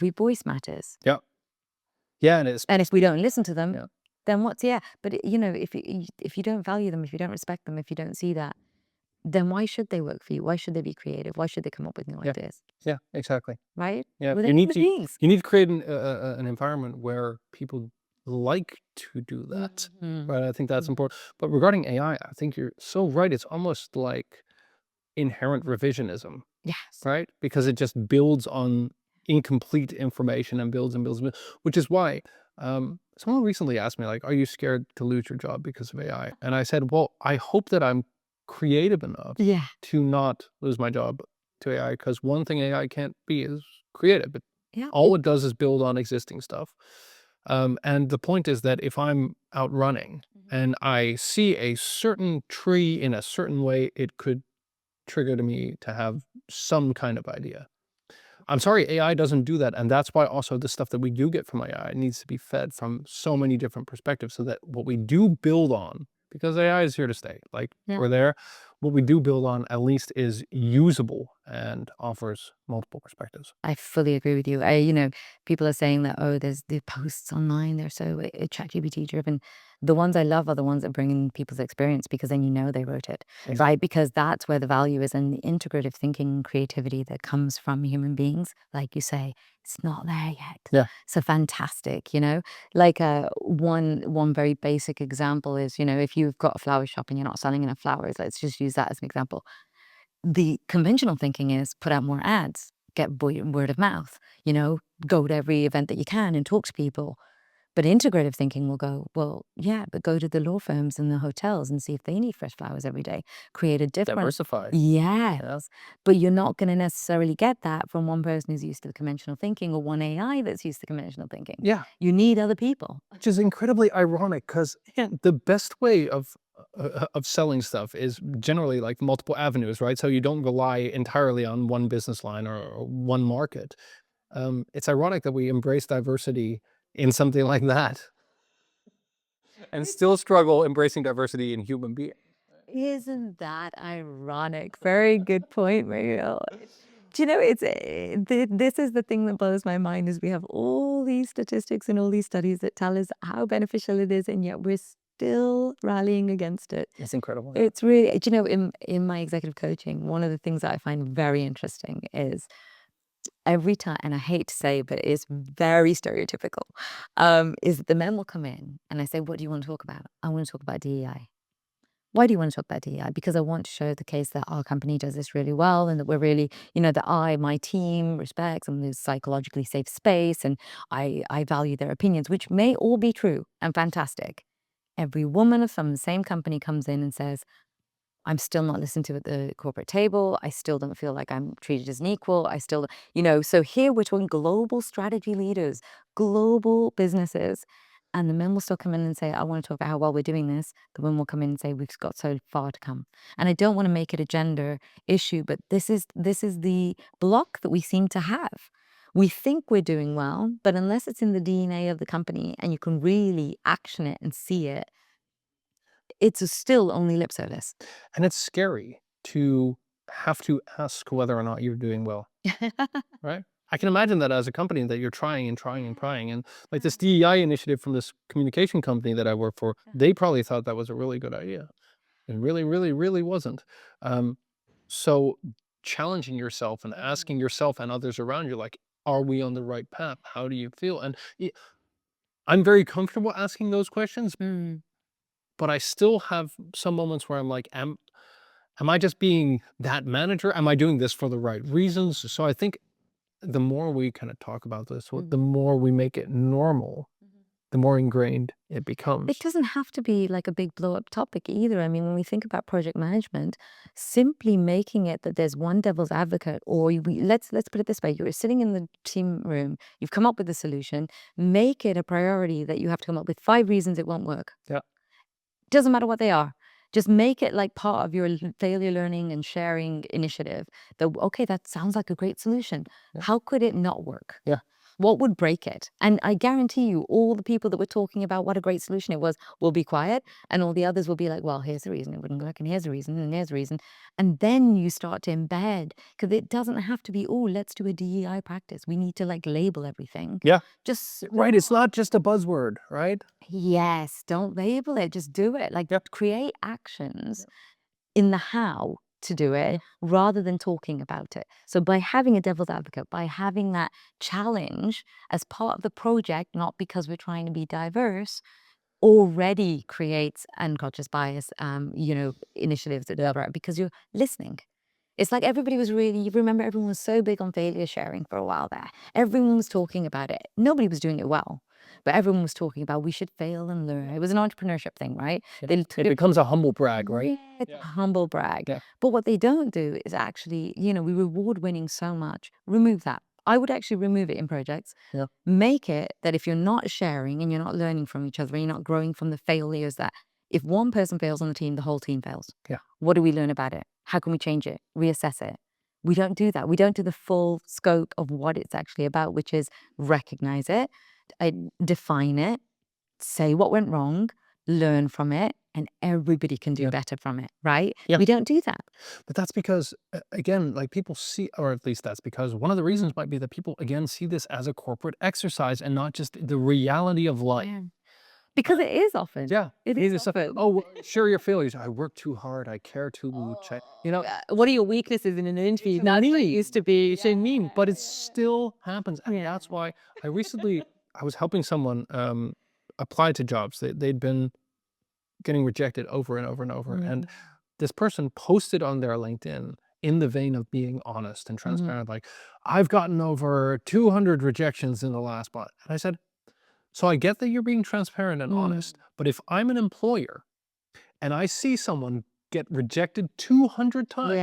every voice matters. Yeah. Yeah, and it's... And if we don't listen to them, Yeah. then what's... Yeah, but if you don't value them, if you don't respect them, if you don't see that, then why should they work for you? Why should they be creative? Why should they come up with new ideas? Yeah, exactly. Right? Yeah, Well, you need they're to create an environment where people like to do that. Right, I think that's important. But regarding AI, I think you're so right. It's almost like inherent revisionism, Yes. right? Because it just builds on incomplete information and builds and builds, and builds, which is why someone recently asked me, like, are you scared to lose your job because of AI? And I said, well, I hope that I'm creative enough Yeah. to not lose my job to AI, because one thing AI can't be is creative. Yeah. All it does is build on existing stuff. And the point is that if I'm out running and I see a certain tree in a certain way, it could trigger to me to have some kind of idea. I'm sorry, AI doesn't do that. And that's why also the stuff that we do get from AI needs to be fed from so many different perspectives, so that what we do build on, because AI is here to stay, like we're there, what we do build on at least is usable and offers multiple perspectives. I fully agree with you. People are saying that, oh, there's the posts online, they're so ChatGPT driven. The ones I love are the ones that bring in people's experience, because then they wrote it, right? Because that's where the value is, and the integrative thinking and creativity that comes from human beings, like you say, it's not there yet. Yeah. So fantastic, like one very basic example is, if you've got a flower shop and you're not selling enough flowers, let's just use that as an example. The conventional thinking is put out more ads, get word of mouth, go to every event that you can and talk to people. But integrative thinking will go, well, yeah, but go to the law firms and the hotels and see if they need fresh flowers every day. Create a different... Diversify. Yes. But you're not going to necessarily get that from one person who's used to the conventional thinking, or one AI that's used to conventional thinking. Yeah. You need other people. Which is incredibly ironic, because the best way of selling stuff is generally like multiple avenues, right? So you don't rely entirely on one business line or one market. It's ironic that we embrace diversity in something like that and still struggle embracing diversity in human beings. Isn't that ironic? Very good point, Michel. Do you know, this is the thing that blows my mind, is we have all these statistics and all these studies that tell us how beneficial it is, and yet we're still rallying against it. It's incredible. It's really, in my executive coaching, one of the things that I find very interesting is every time, and I hate to say, but it's very stereotypical, is that the men will come in and I say, what do you want to talk about? I want to talk about DEI. Why do you want to talk about DEI? Because I want to show the case that our company does this really well, and that we're really, that my team respects, and there's psychologically safe space, and I value their opinions, which may all be true and fantastic. Every woman from the same company comes in and says, I'm still not listened to at the corporate table. I still don't feel like I'm treated as an equal. I still, so here we're talking global strategy leaders, global businesses. And the men will still come in and say, I want to talk about how well we're doing this. The women will come in and say, we've got so far to come. And I don't want to make it a gender issue, but this is the block that we seem to have. We think we're doing well, but unless it's in the DNA of the company and you can really action it and see it, it's still only lip service. And it's scary to have to ask whether or not you're doing well, right? I can imagine that as a company that you're trying and trying and trying. And like this DEI initiative from this communication company that I work for, they probably thought that was a really good idea. It really, really, really wasn't. So challenging yourself and asking yourself and others around you, like, are we on the right path? How do you feel? And I'm very comfortable asking those questions, but I still have some moments where I'm like, am I just being that manager? Am I doing this for the right reasons? So I think the more we kind of talk about this, the more we make it normal, the more ingrained it becomes. It doesn't have to be like a big blow up topic either. I mean, when we think about project management, simply making it that there's one devil's advocate, or let's put it this way: you're sitting in the team room, you've come up with a solution, make it a priority that you have to come up with 5 reasons it won't work. Yeah. Doesn't matter what they are. Just make it like part of your failure learning and sharing initiative. That, okay, that sounds like a great solution. Yeah. How could it not work? Yeah. What would break it? And I guarantee you, all the people that were talking about what a great solution it was will be quiet, and all the others will be like, well, here's the reason it wouldn't work, and here's the reason, and here's the reason. And then you start to embed, because it doesn't have to be, oh, let's do a DEI practice. We need to like label everything. Yeah. Just Right. It's not just a buzzword, right? yes, don't label it, just do it. Like create actions in the how to do it rather than talking about it. So by having a devil's advocate, by having that challenge as part of the project, not because we're trying to be diverse, already creates unconscious bias, initiatives, whatever, because you're listening. It's like everybody was really, you remember everyone was so big on failure sharing for a while there. Everyone was talking about it. Nobody was doing it well, but everyone was talking about we should fail and learn. It was an entrepreneurship thing, right? It becomes a humble brag, right? Yeah, it's a humble brag. Yeah. But what they don't do is actually, we reward winning so much. Remove that. I would actually remove it in projects. Yeah. Make it that if you're not sharing and you're not learning from each other and you're not growing from the failures, that if one person fails on the team, the whole team fails. Yeah. What do we learn about it? How can we change it? Reassess it? We don't do that. We don't do the full scope of what it's actually about, which is recognize it, define it, say what went wrong, learn from it, and everybody can do better from it, right? Yeah. We don't do that. But that's because, again, like people see, or at least that's because one of the reasons might be that people, again, see this as a corporate exercise and not just the reality of life. Yeah. Because it is often. Yeah. It Either is stuff, often. oh, well, share your failures. I work too hard. I care too much. What are your weaknesses in an interview? Not That's what me. it used to be. It's mean, but it still happens. And that's why I was helping someone apply to jobs. They'd been getting rejected over and over and over. And this person posted on their LinkedIn in the vein of being honest and transparent, like, I've gotten over 200 rejections in the last month. And I said, so I get that you're being transparent and honest, but if I'm an employer and I see someone get rejected 200 times,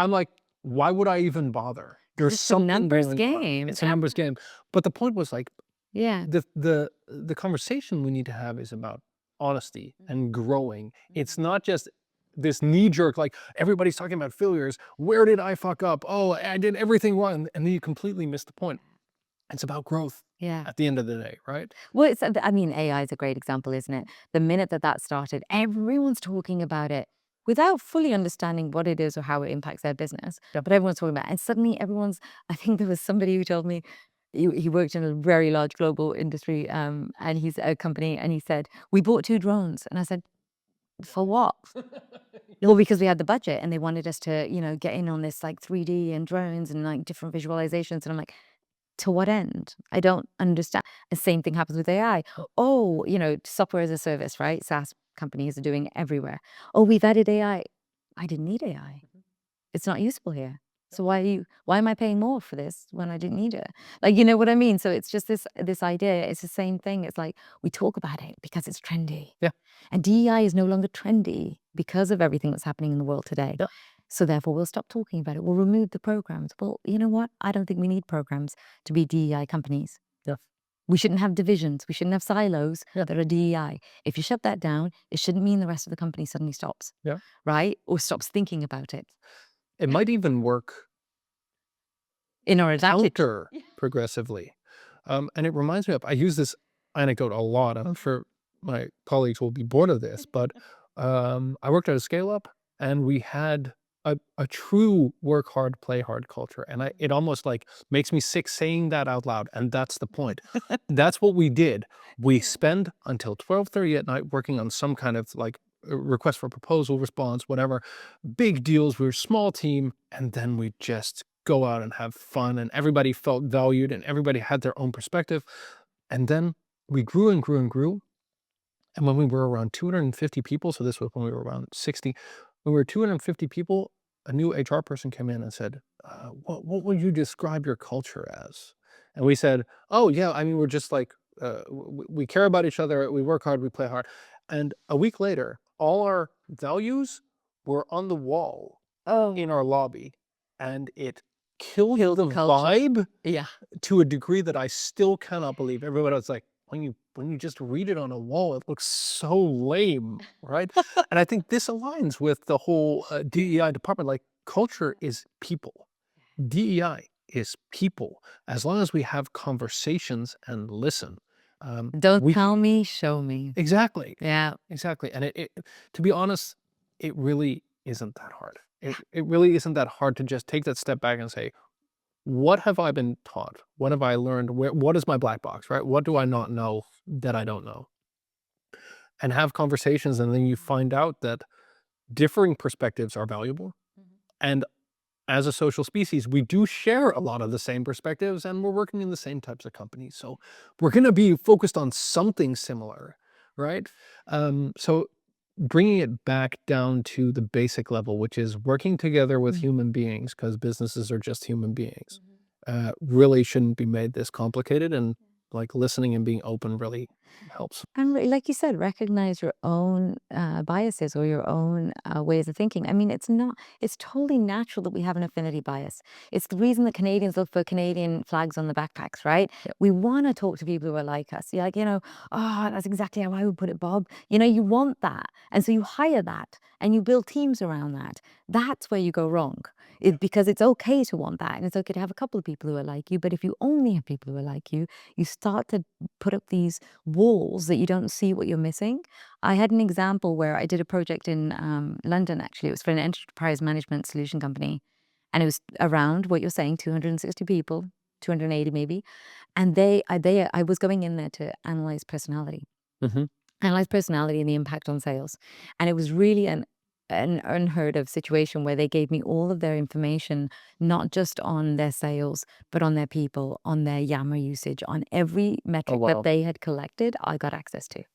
I'm like, why would I even bother? There's It's a something numbers going on. game. It's a numbers game. But the point was like, Yeah. the conversation we need to have is about honesty and growing. It's not just this knee jerk, like everybody's talking about failures. Where did I fuck up? Oh, I did everything wrong. And then you completely missed the point. It's about growth Yeah. at the end of the day, right? Well, AI is a great example, isn't it? The minute that started, everyone's talking about it without fully understanding what it is or how it impacts their business. But everyone's talking about it. And suddenly I think there was somebody who told me he worked in a very large global industry, and he's a company, and he said, we bought 2 drones. And I said, for what? Well, because we had the budget and they wanted us to, get in on this like 3D and drones and like different visualizations. And I'm like, to what end? I don't understand. The same thing happens with AI. Oh, software as a service, right? SaaS companies are doing it everywhere. Oh, we've added AI. I didn't need AI. It's not useful here. So why am I paying more for this when I didn't need it? Like, you know what I mean? So it's just this idea. It's the same thing. It's like we talk about it because it's trendy. Yeah. And DEI is no longer trendy because of everything that's happening in the world today. Yeah. So therefore we'll stop talking about it. We'll remove the programs. Well, you know what? I don't think we need programs to be DEI companies. Yeah. We shouldn't have divisions. We shouldn't have silos that are DEI. If you shut that down, it shouldn't mean the rest of the company suddenly stops. Yeah. Right? Or stops thinking about it. It might even work In our advantage. counter progressively. And it reminds me of, I use this anecdote a lot, and I'm sure my colleagues will be bored of this, but I worked at a scale up and we had a true work hard, play hard culture. And it almost like makes me sick saying that out loud. And that's the point. That's what we did. We spend until 12:30 at night working on some kind of like request for proposal, response, whatever, big deals. We were a small team. And then we just go out and have fun, and everybody felt valued and everybody had their own perspective. And then we grew and grew and grew. And when we were around 250 people, so this was when we were around 60, when we were 250 people, a new HR person came in and said, what would you describe your culture as? And we said, oh yeah, I mean, we're just like, we care about each other, we work hard, we play hard. And a week later, all our values were on the wall in our lobby, and it killed the vibe to a degree that I still cannot believe. Everybody was like, when you just read it on a wall, it looks so lame, right? And I think this aligns with the whole DEI department. Like, culture is people. DEI is people. As long as we have conversations and listen, Don't we tell me, show me. exactly, Yeah. exactly. And to be honest, it really isn't that hard. It really isn't that hard to just take that step back and say, what have I been taught? What have I learned? What is my black box, right? What do I not know that I don't know? And have conversations, and then you find out that differing perspectives are valuable. Mhm. And as a social species, we do share a lot of the same perspectives, and we're working in the same types of companies. So we're going to be focused on something similar, right? So bringing it back down to the basic level, which is working together with Mm. human beings, because businesses are just human beings, Mhm. really shouldn't be made this complicated. And like listening and being open really helps. And like you said, recognize your own biases or your own ways of thinking. I mean, it's totally natural that we have an affinity bias. It's the reason that Canadians look for Canadian flags on the backpacks, right? Yep. We want to talk to people who are like us. You're like, oh, that's exactly how I would put it, Bob. You want that. And so you hire that and you build teams around that. That's where you go wrong. Because it's okay to want that. And it's okay to have a couple of people who are like you. But if you only have people who are like you start to put up these walls that you don't see what you're missing. I had an example where I did a project in London, actually. It was for an enterprise management solution company. And it was around what you're saying, 260 people, 280 maybe. And I was going in there to analyze personality. Mm-hmm. Analyze personality and the impact on sales. And it was really an unheard of situation where they gave me all of their information, not just on their sales, but on their people, on their Yammer usage, on every metric wow. that they had collected, I got access to.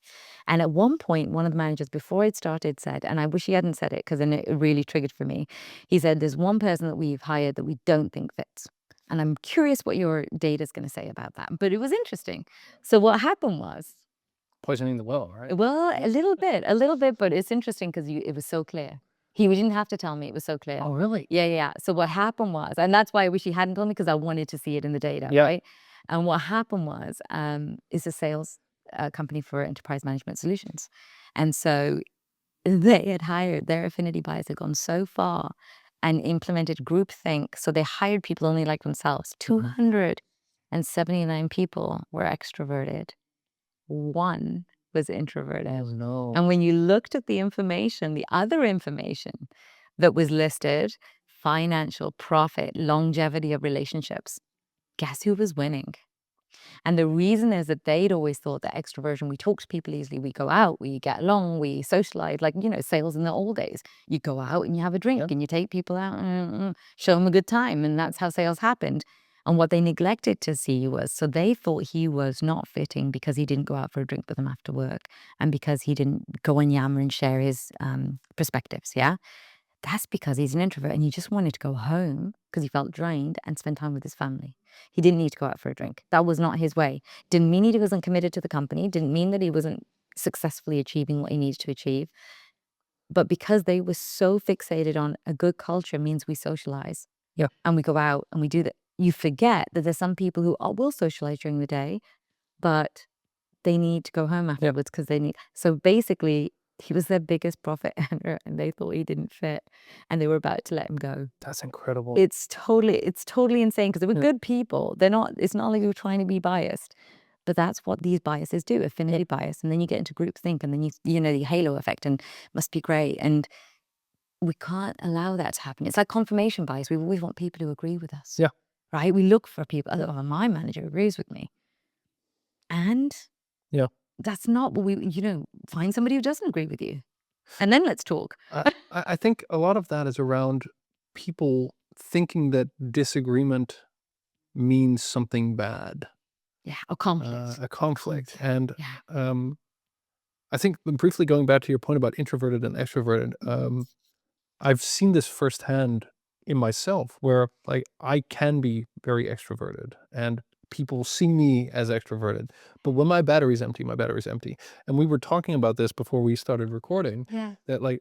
And at one point, one of the managers before it started said, and I wish he hadn't said it because then it really triggered for me. He said, there's one person that we've hired that we don't think fits. And I'm curious what your data is going to say about that. But it was interesting. So what happened was, Poisoning the well, right? well, a little bit, but it's interesting because it was so clear. He didn't have to tell me, it was so clear. Oh, really? Yeah. So what happened was, and that's why I wish he hadn't told me because I wanted to see it in the data, Yeah. right? And what happened was, is a sales company for enterprise management solutions. And so they had hired, their affinity bias had gone so far and implemented groupthink. So they hired people only like themselves. 279 people were extroverted. One was introverted. Oh, no. And when you looked at the information, the other information that was listed, financial, profit, longevity of relationships, guess who was winning? And the reason is that they'd always thought that extroversion, we talk to people easily, we go out, we get along, we socialize, like, sales in the old days. You go out and you have a drink Yeah. and you take people out and show them a good time. And that's how sales happened. And what they neglected to see was, so they thought he was not fitting because he didn't go out for a drink with them after work and because he didn't go on Yammer and share his perspectives. Yeah. That's because he's an introvert and he just wanted to go home because he felt drained and spend time with his family. He didn't need to go out for a drink. That was not his way. Didn't mean he wasn't committed to the company. Didn't mean that he wasn't successfully achieving what he needed to achieve. But because they were so fixated on a good culture means we socialize. Yeah. And we go out and we do that. You forget that there's some people who will socialize during the day, but they need to go home afterwards because they need. So basically, he was their biggest profit earner and they thought he didn't fit and they were about to let him go. That's incredible. It's totally insane because they were good people. It's not like they were trying to be biased, but that's what these biases do, affinity bias. And then you get into groupthink and then the halo effect and must be great. And we can't allow that to happen. It's like confirmation bias. We always want people to agree with us. Yeah. Right? We look for people, oh, my manager agrees with me. And Yeah. that's not what find somebody who doesn't agree with you. And then let's talk. I think a lot of that is around people thinking that disagreement means something bad, Yeah, a conflict. a conflict. And Yeah. I think briefly going back to your point about introverted and extroverted, I've seen this firsthand in myself where like I can be very extroverted and people see me as extroverted. But when my battery's empty, my battery's empty. And we were talking about this before we started recording, Yeah. that like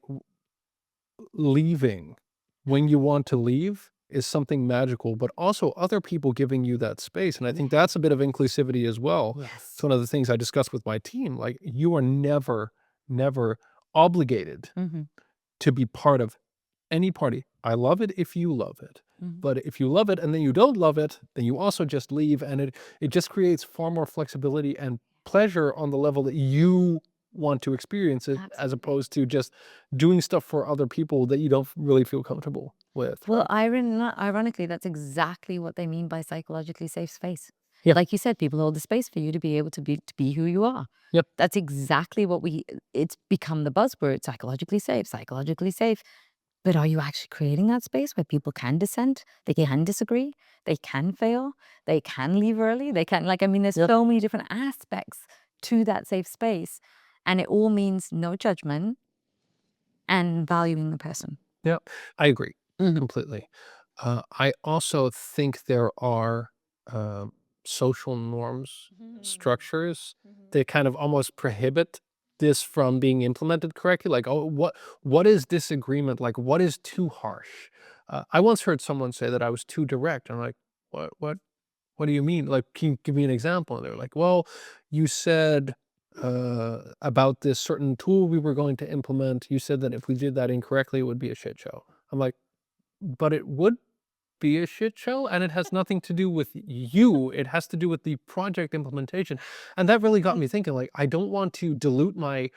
leaving when you want to leave is something magical, but also other people giving you that space. And I think that's a bit of inclusivity as well. Yes. It's one of the things I discussed with my team. Like you are never, never obligated Mm-hmm. to be part of any party. I love it if you love it. But if you love it and then you don't love it, then you also just leave, and it just creates far more flexibility and pleasure on the level that you want to experience it, as Absolutely. opposed to just doing stuff for other people that you don't really feel comfortable with, Well, right? ironically, that's exactly what they mean by psychologically safe space. Yeah. Like you said, people hold the space for you to be able to be who you are. Yep. That's exactly what it's become the buzzword, psychologically safe, psychologically safe. But are you actually creating that space where people can dissent? They can disagree, they can fail, they can leave early, they can, like, I mean, there's Yep. so many different aspects to that safe space. And it all means no judgment and valuing the person. Yep. I agree completely. I also think there are um, social norms, structures that kind of almost prohibit this from being implemented correctly. Like, oh, what is disagreement? Like, what is too harsh? I once heard someone say that I was too direct. I'm like, what do you mean? Like, can you give me an example? And they're like, well, you said about this certain tool we were going to implement. You said that if we did that incorrectly, it would be a shit show. I'm like, but it would be a shit show, and it has nothing to do with you. It has to do with the project implementation. And that really got me thinking, like, I don't want to dilute my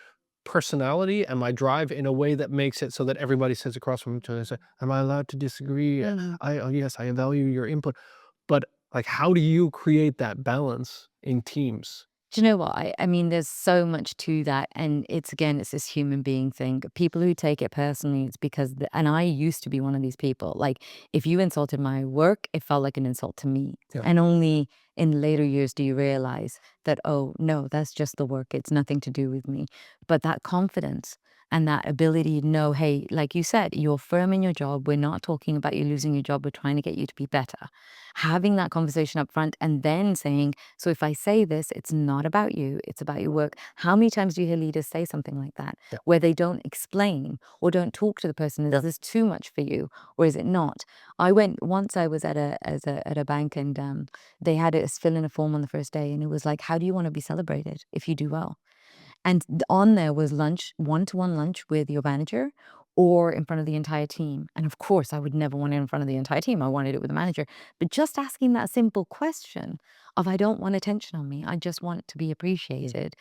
personality and my drive in a way that makes it so that everybody sits across from each other and say, am I allowed to disagree? Oh, yes, I value your input. But like, how do you create that balance in teams? Do you know what? I mean, there's so much to that. And it's, again, it's this human being thing. People who take it personally, it's because, and I used to be one of these people. Like, if you insulted my work, it felt like an insult to me. Yeah. And only in later years do you realize that, oh, no, that's just the work. It's nothing to do with me. But that confidence and that ability to know, hey, like you said, you're firm in your job. We're not talking about you losing your job. We're trying to get you to be better. Having that conversation up front and then saying, so if I say this, it's not about you, it's about your work. How many times do you hear leaders say something like that, Yeah. where they don't explain or don't talk to the person? Is this too much for you or is it not? I went once. I was at a bank, and they had us fill in a form on the first day, and it was like, how do you want to be celebrated if you do well? And on there was lunch, one-to-one lunch with your manager or in front of the entire team. And of course, I would never want it in front of the entire team. I wanted it with the manager. But just asking that simple question of, I don't want attention on me, I just want it to be appreciated,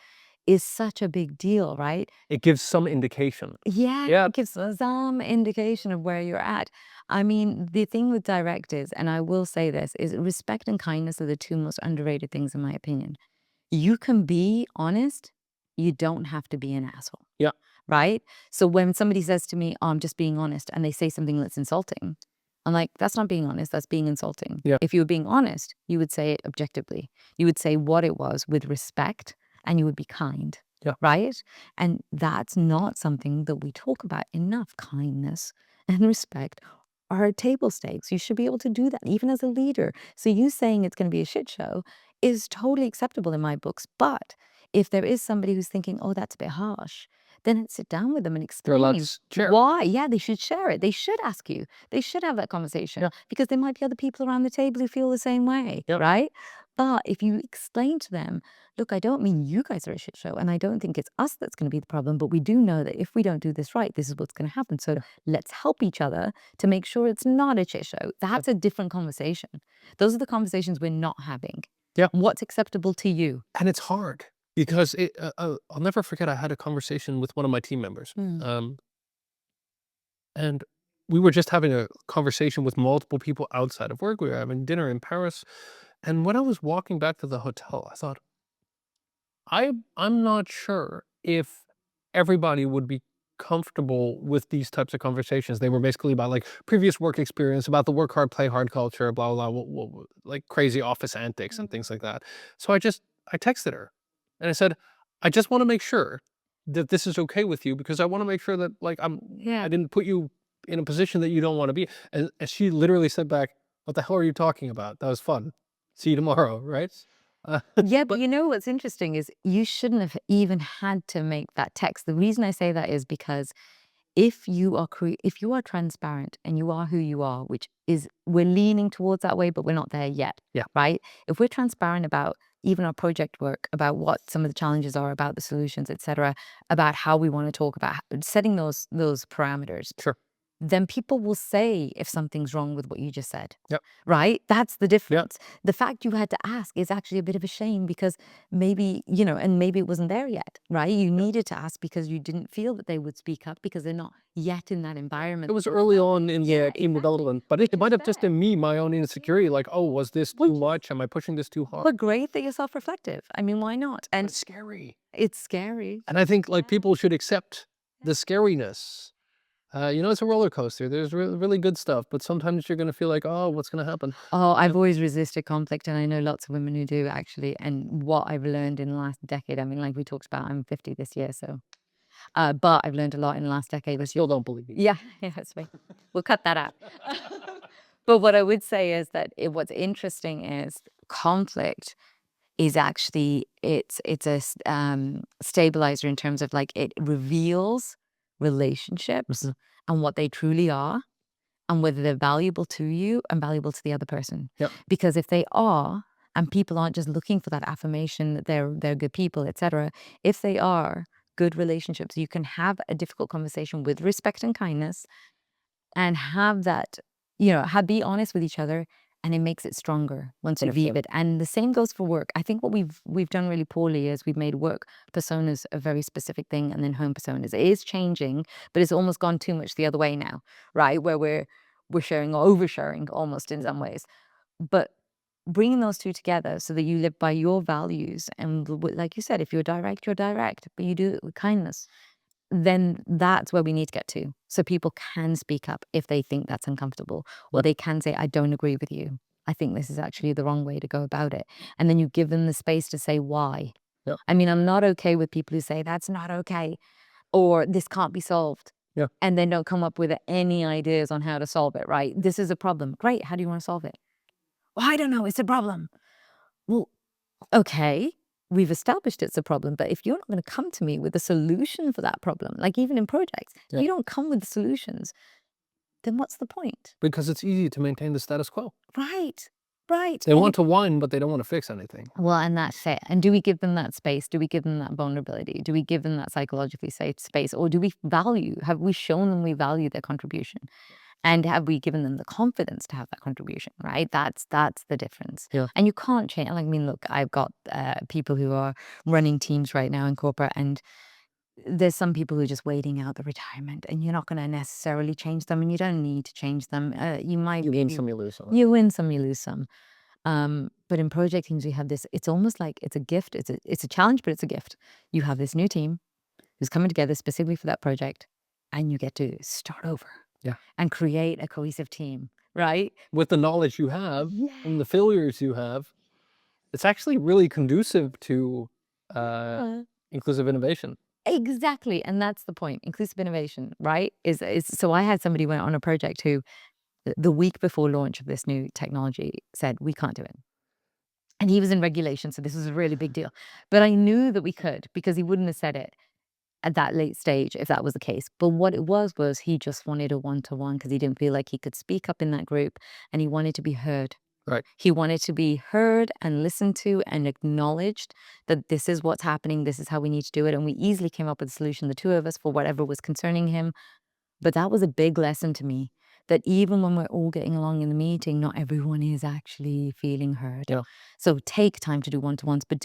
is such a big deal, right? It gives some indication. Yeah, Yeah. it gives us some indication of where you're at. I mean, the thing with direct is, and I will say this, is respect and kindness are the two most underrated things in my opinion. You can be honest, you don't have to be an asshole, Yeah. right? So when somebody says to me, "Oh, I'm just being honest," and they say something that's insulting, I'm like, "That's not being honest, that's being insulting." Yeah. If you were being honest, you would say it objectively. You would say what it was with respect, and you would be kind, Yeah. right? And that's not something that we talk about enough. Kindness and respect are table stakes. You should be able to do that even as a leader. So you saying it's going to be a shit show is totally acceptable in my books. But if there is somebody who's thinking, oh, that's a bit harsh, then sit down with them and They're allowed to explain share. why. Yeah, they should share it. They should ask you. They should have that conversation Yeah. because there might be other people around the table who feel the same way, Yep. right? But if you explain to them, look, I don't mean you guys are a shit show, and I don't think it's us that's going to be the problem, but we do know that if we don't do this right, this is what's going to happen. So let's help each other to make sure it's not a shit show. That's a different conversation. Those are the conversations we're not having. Yeah. What's acceptable to you? And it's hard because I'll never forget. I had a conversation with one of my team members, and we were just having a conversation with multiple people outside of work. We were having dinner in Paris, and when I was walking back to the hotel, I thought, I'm not sure if everybody would be comfortable with these types of conversations. They were basically about like previous work experience, about the work hard, play hard culture, blah blah, blah like crazy office antics and things like that. So I texted her, and I said, I just want to make sure that this is okay with you, because I want to make sure that like I didn't put you in a position that you don't want to be. And she literally said back, "What the hell are you talking about? That was fun. See you tomorrow." Right? Yeah, but But you know what's interesting is you shouldn't have even had to make that text. The reason I say that is because if you are transparent and you are who you are, which is we're leaning towards that way, but we're not there yet, yeah, right? If we're transparent about even our project work, about what some of the challenges are, about the solutions, etc., about how we want to talk about setting those parameters, sure. then people will say if something's wrong with what you just said. Yep. Right? That's the difference. The fact you had to ask is actually a bit of a shame because maybe, and maybe it wasn't there yet, right? You needed to ask because you didn't feel that they would speak up because they're not yet in that environment. It was early on in the team development, but it might have just been me, my own insecurity, like, oh, was this too much? Am I pushing this too hard? But great that you're self-reflective. I mean, why not? But And it's scary. it's scary. And I think like people should accept the scariness. It's a roller coaster. There's really good stuff, but sometimes you're going to feel like, oh, what's going to happen? Oh, I've always resisted conflict, and I know lots of women who do actually. And what I've learned in the last decade, I mean, like we talked about, I'm 50 this year, so. But I've learned a lot in the last decade. I still don't believe it. Yeah, that's right. We'll cut that out. But what I would say is that what's interesting is conflict is actually it's a stabilizer in terms of like it reveals relationships and what they truly are and whether they're valuable to you and valuable to the other person. Yep. Because if they are, and people aren't just looking for that affirmation that they're good people, etc. If they are good relationships, you can have a difficult conversation with respect and kindness and have that, be honest with each other, and it makes it stronger once you leave it. And the same goes for work. I think what we've done really poorly is we've made work personas a very specific thing, and then home personas. It is changing, but it's almost gone too much the other way now, right? Where we're sharing or oversharing almost in some ways. But bringing those two together so that you live by your values, and like you said, if you're direct, but you do it with kindness, then that's where we need to get to. So people can speak up if they think that's uncomfortable, or they can say, I don't agree with you. I think this is actually the wrong way to go about it. And then you give them the space to say why. Yeah. I mean, I'm not okay with people who say that's not okay, or this can't be solved. Yeah. And then don't come up with any ideas on how to solve it, right? This is a problem. Great. How do you want to solve it? Well, I don't know. It's a problem. Well, okay. We've established it's a problem, but if you're not going to come to me with a solution for that problem, like even in projects, Yeah. you don't come with the solutions, then what's the point? Because it's easy to maintain the status quo. Right. Right. They want to whine, but they don't want to fix anything. Well, and that's it. And do we give them that space? Do we give them that vulnerability? Do we give them that psychologically safe space? Or do we have we shown them we value their contribution? And have we given them the confidence to have that contribution, right? That's the difference. Yeah. And you can't change. I mean, look, I've got people who are running teams right now in corporate, and there's some people who are just waiting out the retirement, and you're not going to necessarily change them, and you don't need to change them. You win some, you lose some. You win some, you lose some. But in project teams, we have this. It's almost like it's a gift. It's a challenge, but it's a gift. You have this new team who's coming together specifically for that project, and you get to start over. Yeah. And create a cohesive team, right? With the knowledge you have and the failures you have, it's actually really conducive to inclusive innovation. Exactly. And that's the point. Inclusive innovation, right? So I had somebody went on a project who the week before launch of this new technology said, we can't do it. And he was in regulation, so this was a really big deal. But I knew that we could, because he wouldn't have said it at that late stage if that was the case. But what it was he just wanted a one-to-one because he didn't feel like he could speak up in that group, and he wanted to be heard. Right. He wanted to be heard and listened to and acknowledged that this is what's happening, this is how we need to do it. And we easily came up with a solution, the two of us, for whatever was concerning him. But that was a big lesson to me, that even when we're all getting along in the meeting, not everyone is actually feeling heard. Yeah. So take time to do one-to-ones, but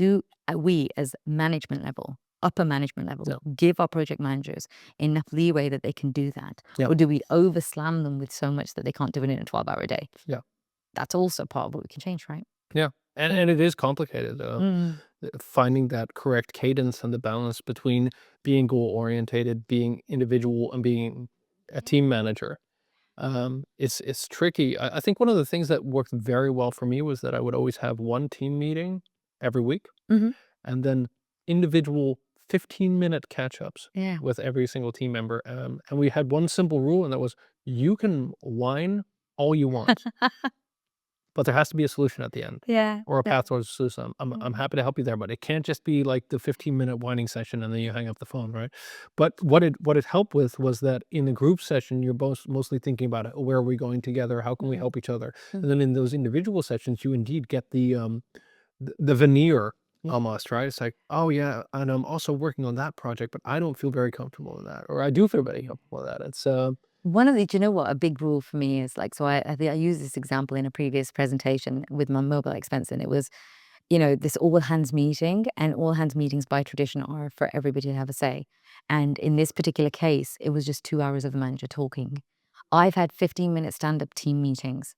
we as management level, upper management level, give our project managers enough leeway that they can do that? Yeah. Or do we overslam them with so much that they can't do it in a 12-hour day? Yeah. That's also part of what we can change, right? Yeah. And it is complicated, finding that correct cadence and the balance between being goal-orientated, being individual, and being a team manager. It's tricky. I think one of the things that worked very well for me was that I would always have one team meeting every week, and then individual 15-minute catch-ups with every single team member. And we had one simple rule, and that was, you can whine all you want, but there has to be a solution at the end. Or a path towards a solution. I'm happy to help you there, but it can't just be like the 15-minute whining session and then you hang up the phone, right? But what it helped with was that in the group session, you're both mostly thinking about it. Where are we going together? How can we help each other? And then in those individual sessions, you indeed get the veneer almost, right? It's like, oh yeah, and I'm also working on that project, but I don't feel very comfortable with that, or I do feel very comfortable with that. One of the, do you know what a big rule for me is like? So I think I used this example in a previous presentation with my mobile expense, and it was, this all hands meeting, and all hands meetings by tradition are for everybody to have a say. And in this particular case, it was just 2 hours of the manager talking. I've had 15-minute stand-up team meetings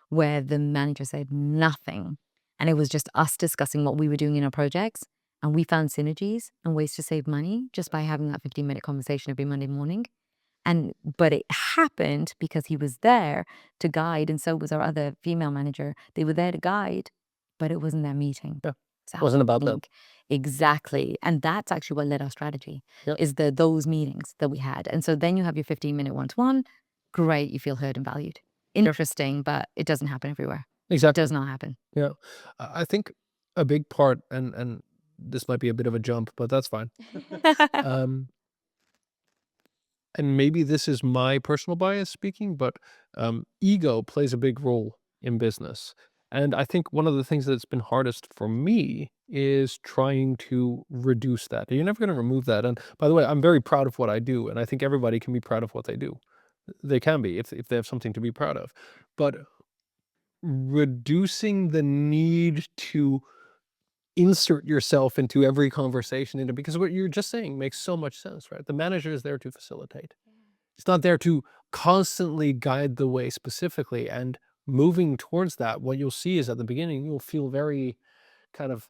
where the manager said nothing. And it was just us discussing what we were doing in our projects. And we found synergies and ways to save money just by having that 15-minute conversation every Monday morning. But it happened because he was there to guide, and so was our other female manager. They were there to guide, but it wasn't their meeting. Yeah. So Wasn't about them. exactly. And that's actually what led our strategy, Yeah. is those meetings that we had. And so then you have your 15-minute one-to-one. Great, you feel heard and valued. Interesting, but it doesn't happen everywhere. It Exactly. does not happen. Yeah. I think a big part, and this might be a bit of a jump, but that's fine. Um, and maybe this is my personal bias speaking, but ego plays a big role in business. And I think one of the things that's been hardest for me is trying to reduce that. You're never going to remove that. And by the way, I'm very proud of what I do, and I think everybody can be proud of what they do. They can be if they have something to be proud of. But reducing the need to insert yourself into every conversation, because what you're just saying makes so much sense, right? The manager is there to facilitate. It's not there to constantly guide the way specifically. And moving towards that, what you'll see is at the beginning, you'll feel very kind of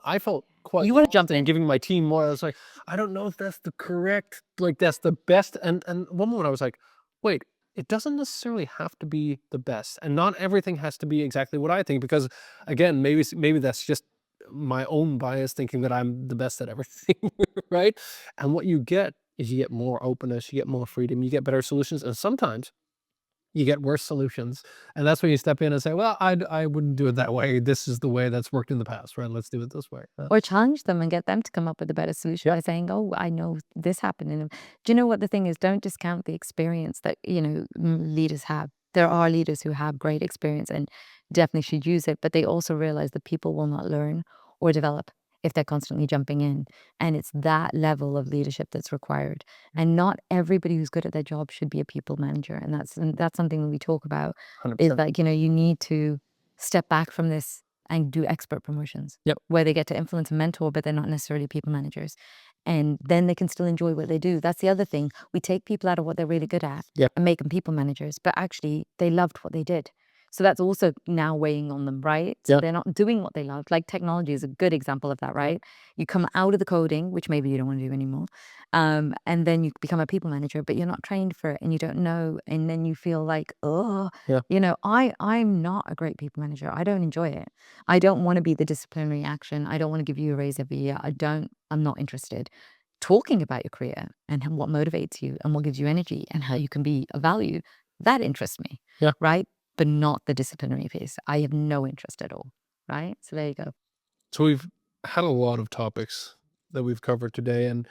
I felt quite You wanna lost jump in in. giving my team more. I was like, I don't know if that's the correct, like that's the best. And one moment I was like, wait, it doesn't necessarily have to be the best, and not everything has to be exactly what I think. Because again, maybe that's just my own bias thinking that I'm the best at everything, right? And what you get is you get more openness, you get more freedom, you get better solutions, and sometimes you get worse solutions. And that's when you step in and say, well, I wouldn't do it that way. This is the way that's worked in the past, right? Let's do it this way. Or challenge them and get them to come up with a better solution Yeah. by saying, "Oh, I know this happened." And do you know what the thing is? Don't discount the experience that, leaders have. There are leaders who have great experience and definitely should use it, but they also realize that people will not learn or develop if they're constantly jumping in. And it's that level of leadership that's required. And not everybody who's good at their job should be a people manager. And that's something that we talk about, is 100%. like, you need to step back from this and do expert promotions. Yep. Where they get to influence and mentor, but they're not necessarily people managers. And then they can still enjoy what they do. That's the other thing. We take people out of what they're really good at Yep. and make them people managers, but actually they loved what they did. So that's also now weighing on them, right? So Yeah. they're not doing what they love. Like technology is a good example of that, right? You come out of the coding, which maybe you don't want to do anymore, and then you become a people manager, but you're not trained for it and you don't know, and then you feel like, oh, Yeah. I'm not a great people manager. I don't enjoy it. I don't want to be the disciplinary action. I don't want to give you a raise every year. I'm not interested. Talking about your career and what motivates you and what gives you energy and how you can be of value, that interests me. Yeah. Right? But not the disciplinary piece. I have no interest at all. Right? So there you go. So we've had a lot of topics that we've covered today, and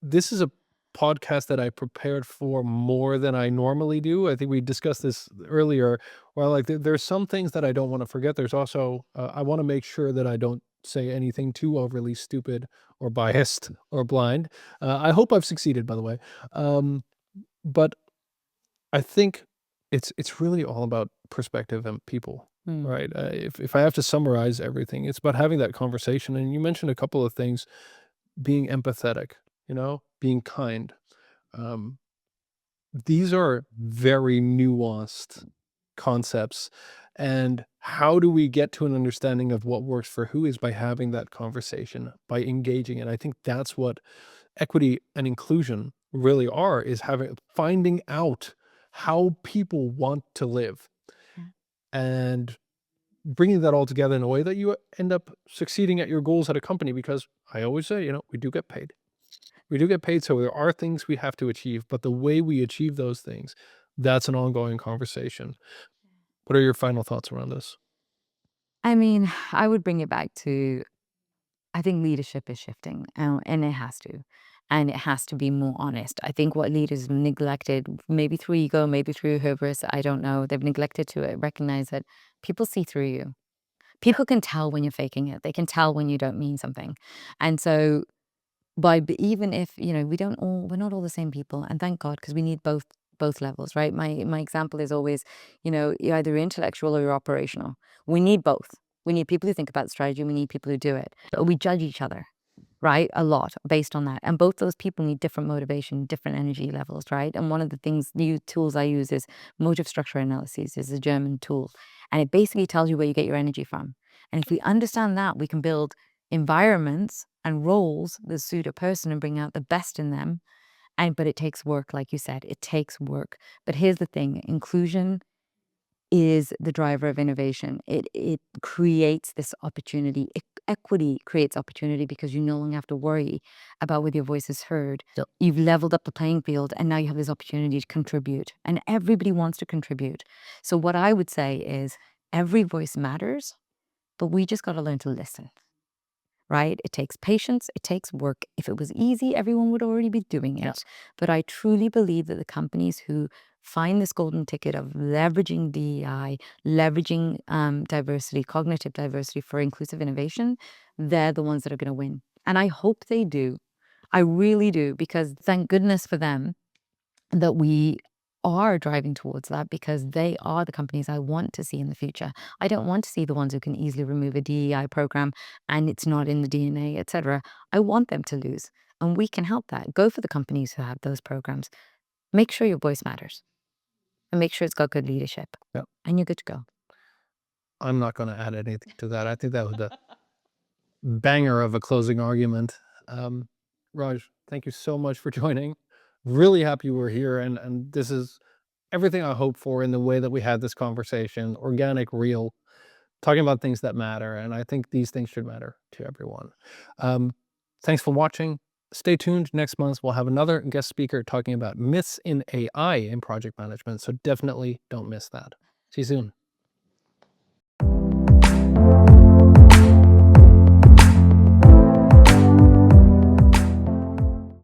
this is a podcast that I prepared for more than I normally do. I think we discussed this earlier. Well, like there's some things that I don't want to forget. There's also I want to make sure that I don't say anything too overly stupid or biased or blind. I hope I've succeeded, by the way. But I think it's really all about perspective and people, right? If I have to summarize everything, it's about having that conversation. And you mentioned a couple of things: being empathetic, being kind. Um, these are very nuanced concepts. And how do we get to an understanding of what works for who is by having that conversation, by engaging? And I think that's what equity and inclusion really are, is finding out how people want to live Yeah. and bringing that all together in a way that you end up succeeding at your goals at a company. Because I always say, we do get paid. We do get paid, so there are things we have to achieve, but the way we achieve those things, that's an ongoing conversation. What are your final thoughts around this? I mean, I would bring it back to, I think leadership is shifting, and it has to. And it has to be more honest. I think what leaders neglected, maybe through ego, maybe through hubris, I don't know, they've neglected to recognize that people see through you. People can tell when you're faking it. They can tell when you don't mean something. And so even if, we're not all the same people, and thank God, because we need both levels, right? My example is always, you're either intellectual or you're operational. We need both. We need people who think about strategy, we need people who do it. But we judge each other, right? A lot based on that. And both those people need different motivation, different energy levels, right? And one of the new tools I use is motive structure analysis, is a German tool. And it basically tells you where you get your energy from. And if we understand that, we can build environments and roles that suit a person and bring out the best in them. But it takes work, like you said, it takes work. But here's the thing, inclusion is the driver of innovation. It creates this opportunity. Equity creates opportunity because you no longer have to worry about whether your voice is heard. Yep. You've leveled up the playing field, and now you have this opportunity to contribute. And everybody wants to contribute. So what I would say is every voice matters, but we just got to learn to listen. Right? It takes patience, it takes work. If it was easy, everyone would already be doing it. Yeah. But I truly believe that the companies who find this golden ticket of leveraging DEI, leveraging diversity, cognitive diversity for inclusive innovation, they're the ones that are going to win. And I hope they do. I really do, because thank goodness for them that we are driving towards that, because they are the companies I want to see in the future. I don't want to see the ones who can easily remove a DEI program and it's not in the DNA, etc. I want them to lose, and we can help that. Go for the companies who have those programs. Make sure your voice matters, and make sure it's got good leadership, Yeah. and you're good to go. I'm not going to add anything to that. I think that was the banger of a closing argument. Raj, thank you so much for joining. Really happy we're here, and this is everything I hope for in the way that we had this conversation. Organic, real, talking about things that matter, and I think these things should matter to everyone. Thanks for watching. Stay tuned. Next month we'll have another guest speaker talking about myths in AI in project management. So definitely don't miss that. See you soon.